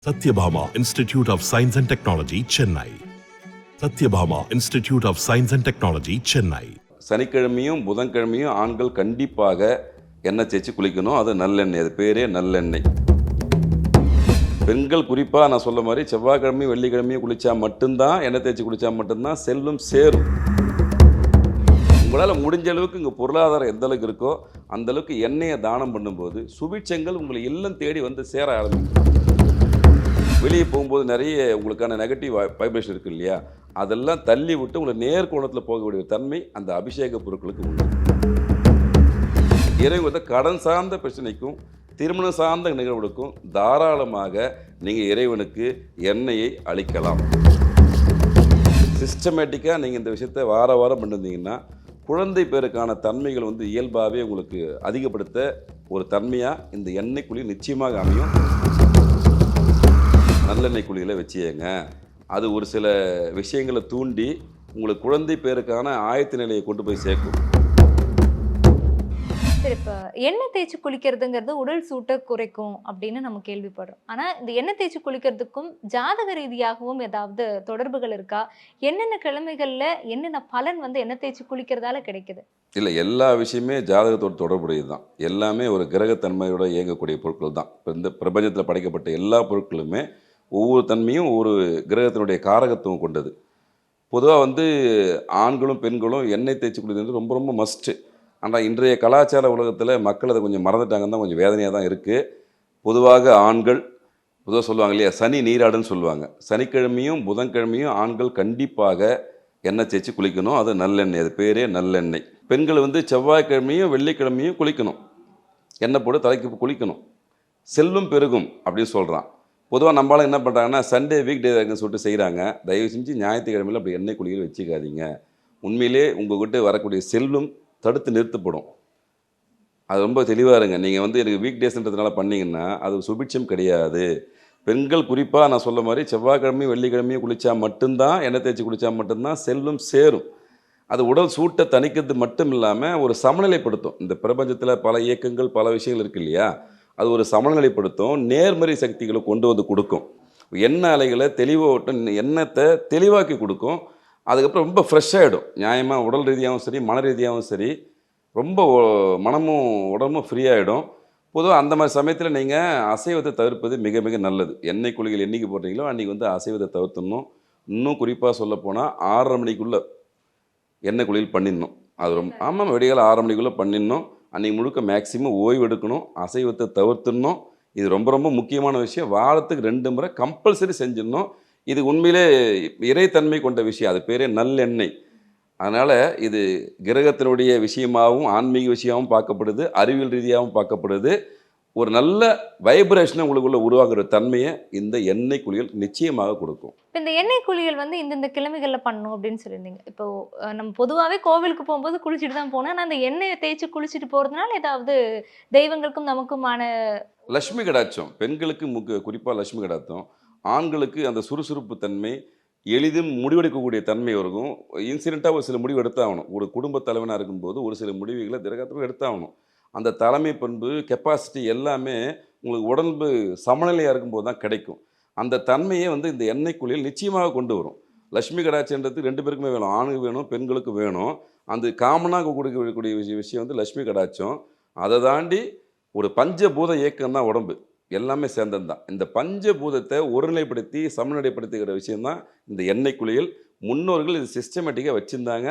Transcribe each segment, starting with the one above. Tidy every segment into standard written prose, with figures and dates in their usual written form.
Satyabhama Institute of Science and Technology, Chennai. Satyabhama Institute of Science and Technology, Chennai. சனிக்கிழமையும் புதன்கிழமையும் ஆண்கள் கண்டிப்பாக எண்ணெய் தேய்ச்சி குளிக்கணும். அது நல்லெண்ணெய், அது பேரே நல்லெண்ணெய். பெண்கள் குறிப்பாக நான் சொல்ல மாதிரி செவ்வாய்க்கிழமையும் வெள்ளிக்கிழமையும் குளித்தா மட்டும்தான், எண்ணெய் தேய்ச்சி குளித்தா மட்டும்தான் செல்வம் சேரும். உங்களால் முடிஞ்ச அளவுக்கு இங்கே பொருளாதாரம் எந்த அளவுக்கு இருக்கோ அந்தளவுக்கு எண்ணெயை தானம் பண்ணும்போது சுபிட்சங்கள் உங்களை இல்லம் தேடி வந்து சேர ஆரம்பிக்கும். வெளியே போகும்போது நிறைய உங்களுக்கான நெகட்டிவ் வைப்ரேஷன் இருக்குது இல்லையா, அதெல்லாம் தள்ளி விட்டு உங்களை நேர்கோணத்தில் போகக்கூடிய தன்மை அந்த அபிஷேக பொருட்களுக்கு உண்டு. இறைவன் கடன் சார்ந்த பிரச்சனைக்கும் திருமணம் சார்ந்த நிகழ்வுகளுக்கும் தாராளமாக நீங்கள் இறைவனுக்கு எண்ணெயை அளிக்கலாம். சிஸ்டமேட்டிக்காக நீங்கள் இந்த விஷயத்தை வாரம் பண்ணிருந்தீங்கன்னா குழந்தை பேருக்கான தன்மைகள் வந்து இயல்பாகவே உங்களுக்கு அதிகப்படுத்த ஒரு தன்மையாக இந்த எண்ணெய் குழி நிச்சயமாக அமையும். நல்லெண்ணெய் குழியில் வச்சுங்க. அது ஒரு சில விஷயங்களை தூண்டி உங்களுக்கு குழந்தை பேருக்கான ஆயத்த நிலையை கொண்டு போய் சேர்க்கும். சரி, இப்போ எண்ணெய் தேய்ச்சி குளிக்கிறதுங்கிறது உடல் சூட்டை குறைக்கும் அப்படின்னு நம்ம கேள்விப்படுறோம். ஆனால் இந்த எண்ணெய் தேய்ச்சி குளிக்கிறதுக்கும் ஜாதக ரீதியாகவும் ஏதாவது தொடர்புகள் இருக்கா? என்னென்ன கிழமைகளில் என்னென்ன பலன் வந்து எண்ணெய் தேய்ச்சி குளிக்கிறதால கிடைக்குது? இல்லை, எல்லா விஷயமே ஜாதகத்தோடு தொடர்புடையது தான். எல்லாமே ஒரு கிரகத்தன்மையோட இயங்கக்கூடிய பொருட்கள் தான். இப்போ இந்த பிரபஞ்சத்தில் படைக்கப்பட்ட எல்லா பொருட்களுமே ஒவ்வொரு தன்மையும் ஒவ்வொரு கிரகத்தினுடைய காரகத்துவம் கொண்டது. பொதுவாக வந்து ஆண்களும் பெண்களும் எண்ணெய் தேய்ச்சி குளிக்கிறது ரொம்ப ரொம்ப மஸ்ட்டு. ஆனால் இன்றைய கலாச்சார உலகத்தில் மக்கள் அதை கொஞ்சம் மறந்துட்டாங்கன்னு தான் கொஞ்சம் வேதனையாக தான் இருக்குது. பொதுவாக ஆண்கள் பொதுவாக சொல்லுவாங்க இல்லையா, சனி நீராடுன்னு சொல்லுவாங்க. சனிக்கிழமையும் புதன்கிழமையும் ஆண்கள் கண்டிப்பாக எண்ணெய் தேய்ச்சி குளிக்கணும். அது நல்லெண்ணெய், அது பேரே நல்லெண்ணெய். பெண்கள் வந்து செவ்வாய்க்கிழமையும் வெள்ளிக்கிழமையும் குளிக்கணும், எண்ணெய் போட்டு தலைக்கு குளிக்கணும். செல்வம் பெருகும் அப்படின்னு சொல்கிறான். பொதுவாக நம்மளால என்ன பண்ணுறாங்கன்னா சண்டே வீக் டே இருக்குன்னு சொல்லிட்டு செய்கிறாங்க. தயவு செஞ்சு ஞாயிற்றுக்கிழமையில் அப்படி எண்ணெய் குளியல் வச்சுக்காதீங்க. உண்மையிலே உங்கள்கிட்ட வரக்கூடிய செல்வம் தடுத்து நிறுத்தப்படும். அது ரொம்ப தெளிவாக இருங்க. நீங்கள் வந்து எனக்கு வீக் டேஸ்ன்றதுனால பண்ணிங்கன்னா அது சுபிட்சம் கிடையாது. பெண்கள் குறிப்பாக நான் சொல்ல மாதிரி செவ்வாய்க்கிழமையும் வெள்ளிக்கிழமையும் குளித்தா மட்டும்தான், எண்ணெய் தேய்ச்சி குளித்தா மட்டும்தான் செல்வம் சேரும். அது உடல் சூட்டை தணிக்கிறது மட்டும் இல்லாமல் ஒரு சமநிலைப்படுத்தும். இந்த பிரபஞ்சத்தில் பல இயக்கங்கள் பல விஷயங்கள் இருக்குது இல்லையா, அது ஒரு சமநிலைப்படுத்தும். நேர்மறை சக்திகளை கொண்டு வந்து கொடுக்கும். எண்ணெய் அலைகளை தெளிவாகட்டும், எண்ணத்தை தெளிவாக்கி கொடுக்கும். அதுக்கப்புறம் ரொம்ப ஃப்ரெஷ்ஷாகிடும். நியாயமாக உடல் ரீதியாகவும் சரி மன ரீதியாகவும் சரி ரொம்ப மனமும் உடம்பும் ஃப்ரீயாகிடும். பொதுவாக அந்த மாதிரி சமயத்தில் நீங்கள் அசைவத்தை தவிர்ப்பது மிக மிக நல்லது. எண்ணெய் குளிகள் என்றைக்கு போடுறீங்களோ அன்றைக்கி வந்து அசைவத்தை தவிர்த்துடணும். இன்னும் குறிப்பாக சொல்லப்போனால் 6:30 மணிக்குள்ளே எண்ணெய் குளியல் பண்ணிடணும். அது ரொம்ப ஆமாம், விடிகால 6 மணிக்குள்ளே பண்ணிடணும். அன்றைக்கி முழுக்க மேக்சிமம் ஓய்வு எடுக்கணும், அசைவத்தை தவிர்த்துடணும். இது ரொம்ப ரொம்ப முக்கியமான விஷயம். வாரத்துக்கு 2 முறை கம்பல்சரி செஞ்சிடணும். இது உண்மையிலே இறைத்தன்மை கொண்ட விஷயம். அது பேரே நல்லெண்ணெய். அதனால் இது கிரகத்தினுடைய விஷயமாகவும் ஆன்மீக விஷயமாகவும் பார்க்கப்படுது, அறிவியல் ரீதியாகவும் பார்க்கப்படுது. ஒரு நல்ல வைப்ரேஷனை உங்களுக்குள்ள உருவாக்குற தன்மையை இந்த எண்ணெய் குளியல் நிச்சயமாக கொடுக்கும். இப்போ இந்த எண்ணெய் குளியல் வந்து இந்த கிழமைகளில் பண்ணணும் அப்படின்னு சொல்லியிருந்தீங்க. இப்போ நம்ம பொதுவாகவே கோவிலுக்கு போகும்போது குளிச்சுட்டு தான் போனோம். ஆனால் அந்த எண்ணெயை தேய்ச்சி குளிச்சுட்டு போகிறதுனால ஏதாவது தெய்வங்களுக்கும் நமக்குமான லட்சுமி கடாட்சம் பெண்களுக்கு குறிப்பாக லட்சுமி கடாட்சம். ஆண்களுக்கு அந்த சுறுசுறுப்பு தன்மை, எளிதும் முடிவெடுக்கக்கூடிய தன்மை இருக்கும். இன்சிடெண்ட்டாக ஒரு சில முடிவு எடுத்தாகணும். ஒரு குடும்ப தலைவனாக இருக்கும்போது ஒரு சில முடிவுகளை திரகத்தில் எடுத்தாகணும். அந்த தலைமை பண்பு, கெப்பாசிட்டி எல்லாமே உங்களுக்கு உடம்பு சமநிலையாக இருக்கும்போது தான் கிடைக்கும். அந்த தன்மையை வந்து இந்த எண்ணெய் குளியல் நிச்சயமாக கொண்டு வரும். லட்சுமி கடாட்சன்றது 2 பேருக்குமே வேணும். ஆணுக்கு வேணும், பெண்களுக்கு வேணும். அந்த காமனாக கொடுக்கக்கூடிய விஷயம் வந்து லட்சுமி கடாட்சம். அதை தாண்டி ஒரு பஞ்சபூத இயக்கம் தான் உடம்பு, எல்லாமே சேர்ந்தது தான். இந்த பஞ்சபூதத்தை ஒருநிலைப்படுத்தி சமநிலைப்படுத்துகிற விஷயம்தான் இந்த எண்ணெய் குளியல். முன்னோர்கள் இது சிஸ்டமேட்டிக்காக வச்சுருந்தாங்க.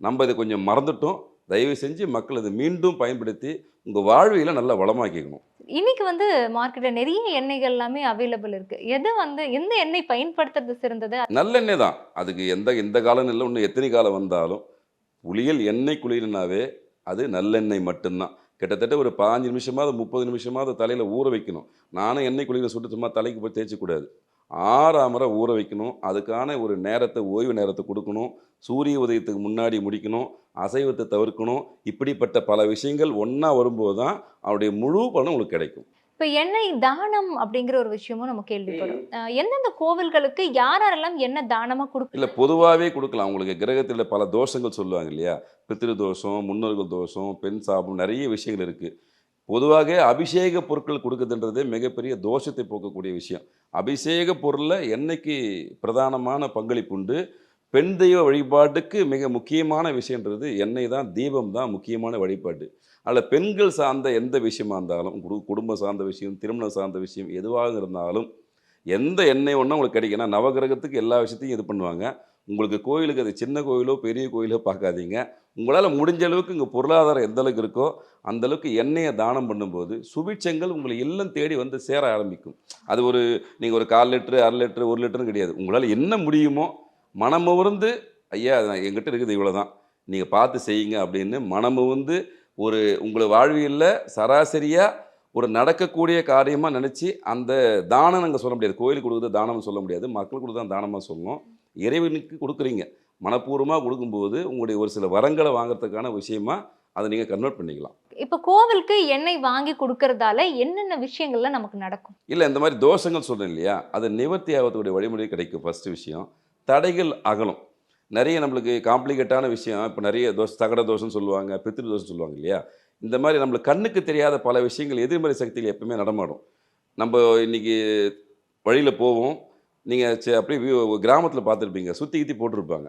நம்ம இதை கொஞ்சம் மறந்துட்டோம். தயவு செஞ்சு மக்கள் இதை மீண்டும் பயன்படுத்தி உங்கள் வாழ்வியில் நல்லா வளமாக்கிக்கணும். இன்னைக்கு வந்து மார்க்கெட்டில் நிறைய எண்ணெய்கள் எல்லாமே அவைலபிள் இருக்குது. எந்த எண்ணெய் பயன்படுத்துறது சிறந்தது? நல்லெண்ணெய் தான். அதுக்கு எந்த காலம் இல்லை, இன்னும் எத்தனை காலம் வந்தாலும் குளியல் எண்ணெய் குளியல்னாவே அது நல்லெண்ணெய் மட்டும்தான். கிட்டத்தட்ட ஒரு 15 நிமிஷமாவது 30 நிமிஷமாவது தலையில் ஊற வைக்கணும். நானும் எண்ணெய் குளியலை சுட்டு சும்மா தலைக்கு போய் தேய்ச்சிக்கூடாது. 6 முறை ஊற வைக்கணும். அதுக்கான ஒரு நேரத்தை, ஓய்வு நேரத்தை கொடுக்கணும். சூரிய உதயத்துக்கு முன்னாடி முடிக்கணும். அசைவத்தை தவிர்க்கணும். இப்படிப்பட்ட பல விஷயங்கள் ஒன்றா வரும்போது தான் அவருடைய முழு பலன் உங்களுக்கு கிடைக்கும். இப்போ எண்ணெய் தானம் அப்படிங்கிற ஒரு விஷயமும் நம்ம கேள்விப்படும். எந்தெந்த கோவில்களுக்கு யாரெல்லாம் என்ன தானமாக கொடுக்கும்? இல்லை, பொதுவாகவே கொடுக்கலாம். உங்களுக்கு கிரகத்தில் பல தோஷங்கள் சொல்லுவாங்க இல்லையா, பித்திரு தோஷம், முன்னோர்கள் தோஷம், பெண் சாபம், நிறைய விஷயங்கள் இருக்குது. பொதுவாக அபிஷேக பொருட்கள் கொடுக்குதுன்றதே மிகப்பெரிய தோஷத்தை போக்கக்கூடிய விஷயம். அபிஷேக பொருள்ல எண்ணெய்க்கு பிரதானமான பங்களிப்பு உண்டு. பெண் தெய்வ வழிபாட்டுக்கு மிக முக்கியமான விஷயன்றது எண்ணெய் தான், தீபம் தான் முக்கியமான வழிபாடு. அதில் பெண்கள் சார்ந்த எந்த விஷயமா இருந்தாலும், குடும்பம் சார்ந்த விஷயம், திருமணம் சார்ந்த விஷயம் எதுவாக இருந்தாலும், எந்த எண்ணெய் ஒன்றா உங்களுக்கு கிடைக்குன்னா, நவகிரகத்துக்கு எல்லா விஷயத்தையும் இது பண்ணுவாங்க. உங்களுக்கு கோயிலுக்கு அது சின்ன கோயிலோ பெரிய கோயிலோ பார்க்காதீங்க. உங்களால் முடிஞ்ச அளவுக்கு இங்கே பொருளாதாரம் எந்த அளவுக்கு இருக்கோ அந்த அளவுக்கு எண்ணெயை தானம் பண்ணும்போது சுபிட்சங்கள் உங்களை இல்லம் தேடி வந்து சேர ஆரம்பிக்கும். அது ஒரு நீங்கள் ஒரு 1/4 லிட்டரு, 1/2 லிட்டரு, 1 லிட்டருன்னு கிடையாது. உங்களால் என்ன முடியுமோ மனமுவர்ந்து, ஐயா அது என்கிட்ட இருக்குது இவ்வளோதான், நீங்கள் பார்த்து செய்யுங்க அப்படின்னு மனமுவந்து ஒரு உங்களை வாழ்வியலில் சராசரியாக ஒரு நடக்கக்கூடிய காரியமாக நினச்சி அந்த தானம் நாங்கள் சொல்ல முடியாது. கோயிலுக்கு கொடுக்குறது தானம்னு சொல்ல முடியாது, மக்களுக்கு கொடுத்து தான் தானமாக சொல்லணும். இறைவனுக்கு கொடுக்குறீங்க, மனப்பூர்வமாக கொடுக்கும்போது உங்களுடைய ஒரு சில வரங்களை வாங்குறதுக்கான விஷயமா அதை நீங்கள் கன்வெர்ட் பண்ணிக்கலாம். இப்போ கோவிலுக்கு எண்ணெய் வாங்கி கொடுக்கறதால என்னென்ன விஷயங்கள்லாம் நமக்கு நடக்கும்? இல்லை, இந்த மாதிரி தோஷங்கள் சொல்கிறேன் இல்லையா, அது நிவர்த்தி ஆகக்கூடிய வழிமுறை கிடைக்கும். ஃபஸ்ட்டு விஷயம், தடைகள் அகலும். நிறைய நம்மளுக்கு காம்ப்ளிகேட்டான விஷயம், இப்போ நிறைய தகட தோஷம்னு சொல்லுவாங்க, பித்ரு தோஷம் சொல்லுவாங்க இல்லையா, இந்த மாதிரி நம்மளுக்கு கண்ணுக்கு தெரியாத பல விஷயங்கள் எதிர்மறை சக்திகள் எப்பவுமே நடமாடும். நம்ம இன்றைக்கி வழியில் போவோம், நீங்கள் அப்படியே கிராமத்தில் பார்த்துருப்பீங்க, சுற்றி கித்தி போட்டிருப்பாங்க.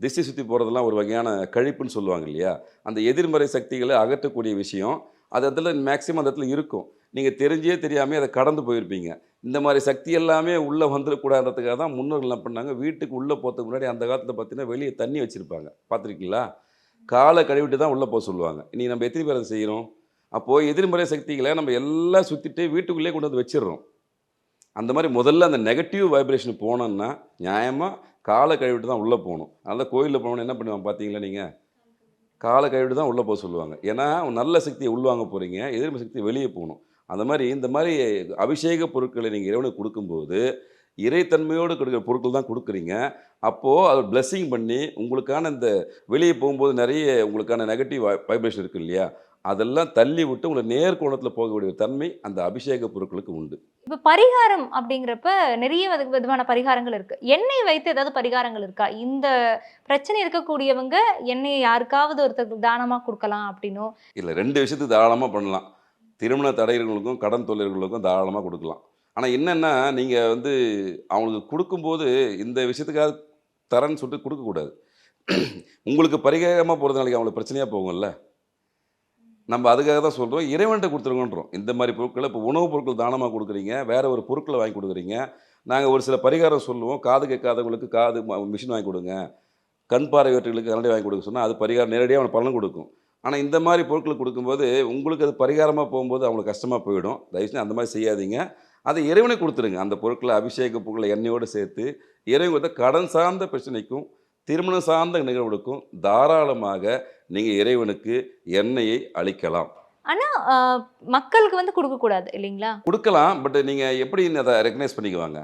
திசை சுற்றி போகிறதெல்லாம் ஒரு வகையான கழிப்புன்னு சொல்லுவாங்க இல்லையா, அந்த எதிர்மறை சக்திகளை அகற்றக்கூடிய விஷயம் அது இடத்துல மேக்ஸிமம் அந்த இடத்துல இருக்கும். நீங்கள் தெரிஞ்சே தெரியாமல் அதை கடந்து போயிருப்பீங்க. இந்த மாதிரி சக்தி எல்லாமே உள்ளே வந்துடக்கூடாதுன்றதுக்காக தான் முன்னோர்கள் என்ன பண்ணாங்க, வீட்டுக்கு உள்ளே போகிறதுக்கு முன்னாடி அந்த காலத்தில் பார்த்தீங்கன்னா வெளியே தண்ணி வச்சுருப்பாங்க, பார்த்துருக்கீங்களா? காலை கழுவிட்டு தான் உள்ளே போக சொல்லுவாங்க. இன்றைக்கி நம்ம எத்தனை பேர் அதை செய்கிறோம்? அப்போது எதிர்மறை சக்திகளை நம்ம எல்லாம் சுற்றிட்டு வீட்டுக்குள்ளே கொண்டு வந்து வச்சிடுறோம். அந்த மாதிரி முதல்ல அந்த நெகட்டிவ் வைப்ரேஷன் போனோன்னா நியாயமாக காலை கழுவிட்டு தான் உள்ளே போகணும். அதனால் கோயிலில் போனோன்னு என்ன பண்ணுவாங்க பார்த்தீங்களா, நீங்கள் காலை கழுவிட்டு தான் உள்ளே போக சொல்லுவாங்க. ஏன்னா நல்ல சக்தியை உள்வாங்க போகிறீங்க, எதிர்மறை சக்தி வெளியே போகணும். அந்த மாதிரி இந்த மாதிரி அபிஷேக பொருட்களை நீங்கள் இறைவனுக்கு கொடுக்கும்போது இறைத்தன்மையோடு கொடுக்குற பொருட்கள் தான் கொடுக்குறீங்க. அப்போது அதை பிளெஸ்ஸிங் பண்ணி உங்களுக்கான இந்த வெளியே போகும்போது நிறைய உங்களுக்கான நெகட்டிவ் வைப்ரேஷன் இருக்குது இல்லையா, அதெல்லாம் தள்ளி விட்டு உங்களை நேர்கோணத்தில் போகக்கூடிய தன்மை அந்த அபிஷேக பொருட்களுக்கு உண்டு. இப்போ பரிகாரம் அப்படிங்கிறப்ப நிறைய விதமான பரிகாரங்கள் இருக்கு. எண்ணெய் வைத்து ஏதாவது பரிகாரங்கள் இருக்கா? இந்த பிரச்சனை இருக்கக்கூடியவங்க எண்ணெயை யாருக்காவது ஒருத்தருக்கு தானமாக கொடுக்கலாம் அப்படின்னும். இல்லை, 2 விஷயத்துக்கு தாராளமாக பண்ணலாம். திருமண தடைகளுக்கும் கடன் தொழில்களுக்கும் தாராளமாக கொடுக்கலாம். ஆனால் என்னென்னா, நீங்கள் அவங்களுக்கு கொடுக்கும்போது இந்த விஷயத்துக்காக தரேன்னு சொல்லிட்டு கொடுக்கக்கூடாது. உங்களுக்கு பரிகாரமாக போகிறது நாளைக்கு அவங்களுக்கு பிரச்சனையாக போகும்ல. நம்ம அதுக்காக தான் சொல்கிறோம், இறைவன்கிட்ட கொடுத்துருங்கன்றோம். இந்த மாதிரி பொருட்களை இப்போ உணவுப் பொருட்கள் தானமாக கொடுக்குறீங்க, வேறு ஒரு பொருட்களை வாங்கி கொடுக்குறீங்க. நாங்கள் ஒரு சில பரிகாரம் சொல்லுவோம், காது கேட்காதவங்களுக்கு காது மிஷின் வாங்கி கொடுங்க, கண் பார்வையற்றவர்களுக்கு கண்ணாடி வாங்கி கொடுக்க சொன்னால் அது பரிகாரம் நேரடியாக அவனுக்கு பலன் கொடுக்கும். ஆனால் இந்த மாதிரி பொருட்கள் கொடுக்கும்போது உங்களுக்கு அது பரிகாரமாக போகும்போது அவங்களுக்கு கஷ்டமாக போயிடும். தயவுசெய்து அந்த மாதிரி செய்யாதீங்க. அதை இறைவனுக்கு கொடுத்துருங்க. அந்த பொருட்களை அபிஷேக பொருட்களை எண்ணெயோடு சேர்த்து இறைவன் கொடுத்த கடன் சார்ந்த பிரச்சனைக்கும் திருமணம் சார்ந்த நிகழ்வுகளுக்கும் தாராளமாக நீங்கள் இறைவனுக்கு எண்ணெயை அளிக்கலாம். ஆனா மக்களுக்கு கொடுக்கக்கூடாது இல்லைங்களா? கொடுக்கலாம், பட் நீங்கள் எப்படி அதை ரெக்கக்னைஸ் பண்ணிக்குவாங்க?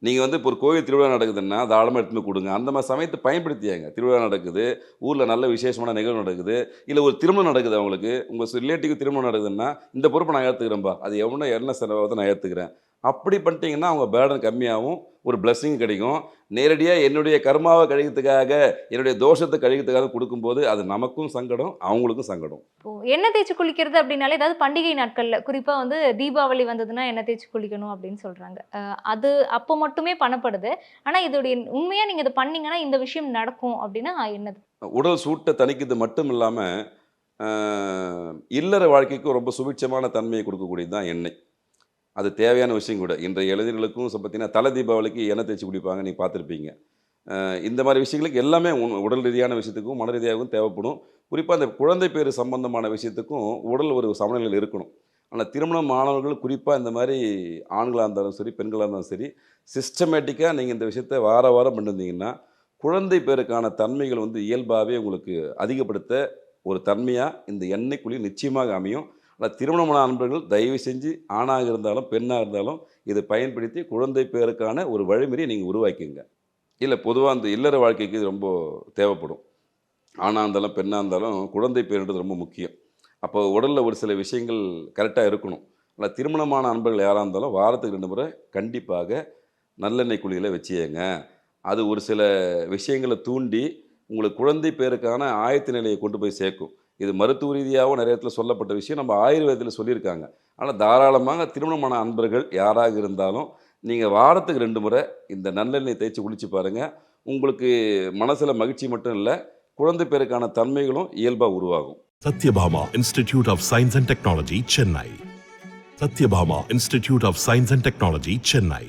நீங்கள் இப்போ ஒரு கோவில் திருவிழா நடக்குதுன்னா தாராளமாக எடுத்துன்னு கொடுங்க. அந்த மாதிரி சமயத்தை பயன்படுத்தியாங்க. திருவிழா நடக்குது, ஊரில் நல்ல விசேஷமான நிகழ்வு நடக்குது, இல்லை ஒரு திருமணம் நடக்குது, அவங்களுக்கு உங்கள் ரிலேட்டிவ் திருமணம் நடக்குதுன்னா இந்த பொறுப்பை நான் ஏற்றுக்கிறேன்ப்பா, அது என்ன செலவாக நான் ஏற்றுக்கிறேன் அப்படி பண்ணிட்டீங்கன்னா அவங்க பேர்டன் கம்மியாகவும் ஒரு பிளஸ்ஸிங் கிடைக்கும். நேரடியாக என்னுடைய கர்மாவை கழிக்கிறதுக்காக என்னுடைய தோஷத்தை கழிக்கிறதுக்காக கொடுக்கும்போது அது நமக்கும் சங்கடம், அவங்களுக்கும் சங்கடம். இப்போ எண்ணெய் தேய்ச்சி குளிக்கிறது அப்படின்னாலே ஏதாவது பண்டிகை நாட்களில் குறிப்பாக தீபாவளி வந்ததுன்னா எண்ணெய் தேய்ச்சி குளிக்கணும் அப்படின்னு சொல்கிறாங்க. அது அப்போ மட்டுமே பண்ணப்படுது. ஆனால் இதோடைய உண்மையாக நீங்கள் இதை பண்ணீங்கன்னா இந்த விஷயம் நடக்கும் அப்படின்னா என்னது? உடல் சூட்டை தணிக்கிறது மட்டும் இல்லாமல் இல்லற வாழ்க்கைக்கும் ரொம்ப சுபிட்சமான தன்மையை கொடுக்கக்கூடியது தான் எண்ணெய். அது தேவையான விஷயம் கூட. இன்றைய இளைஞர்களுக்கும் பார்த்தீங்கன்னா தலை தீபாவளிக்கு எண்ணெய் தேய்ச்சி குடிப்பாங்க, நீங்கள் பார்த்துருப்பீங்க. இந்த மாதிரி விஷயங்களுக்கு எல்லாமே உடல் ரீதியான விஷயத்துக்கும் மன ரீதியாகவும் தேவைப்படும். குறிப்பாக அந்த குழந்தை பேர் சம்பந்தமான விஷயத்துக்கும் உடல் ஒரு சமநிலையில் இருக்கணும். ஆனால் திருமணம் மாணவர்கள் குறிப்பாக இந்த மாதிரி ஆண்களாக இருந்தாலும் சரி பெண்களாக இருந்தாலும் சரி சிஸ்டமேட்டிக்காக நீங்கள் இந்த விஷயத்தை வார வாரம் பண்ணிருந்தீங்கன்னா குழந்தை பேருக்கான தன்மைகள் இயல்பாகவே உங்களுக்கு அதிகப்படுத்த ஒரு தன்மையாக இந்த எண்ணெய் குழி நிச்சயமாக அமையும். ஆனால் திருமணமான நண்பர்கள் தயவு செஞ்சு ஆணாக இருந்தாலும் பெண்ணாக இருந்தாலும் இதை பயன்படுத்தி குழந்தை பேருக்கான ஒரு வழிமுறையை நீங்கள் உருவாக்கிங்க. இல்லை, பொதுவாக அந்த இல்லற வாழ்க்கைக்கு இது ரொம்ப தேவைப்படும். ஆணாக இருந்தாலும் பெண்ணாக இருந்தாலும் குழந்தை பேருன்றது ரொம்ப முக்கியம். அப்போ உடலில் ஒரு சில விஷயங்கள் கரெக்டாக இருக்கணும். ஆனால் திருமணமான நண்பர்கள் யாராக இருந்தாலும் வாரத்துக்கு 2 முறை கண்டிப்பாக நல்லெண்ணெய் குழியில் வச்சுங்க. அது ஒரு சில விஷயங்களை தூண்டி உங்களுக்கு குழந்தை பேருக்கான ஆயத்த நிலையை கொண்டு போய் சேர்க்கும். இது மருத்துவ ரீதியாகவும் நிறைய இடத்துல சொல்லப்பட்ட விஷயம், நம்ம ஆயுர்வேதத்தில் சொல்லியிருக்காங்க. ஆனால் தாராளமாக திருமணமான அன்பர்கள் யாராக இருந்தாலும் நீங்கள் வாரத்துக்கு 2 முறை இந்த நல்லெண்ணெய் தேய்ச்சி குளிச்சு பாருங்கள். உங்களுக்கு மனசில் மகிழ்ச்சி மட்டும் இல்லை, குழந்தை பேருக்கான தன்மைகளும் இயல்பாக உருவாகும். Satyabhama Institute of Science and Technology, Chennai. Satyabhama Institute of Science and Technology, Chennai.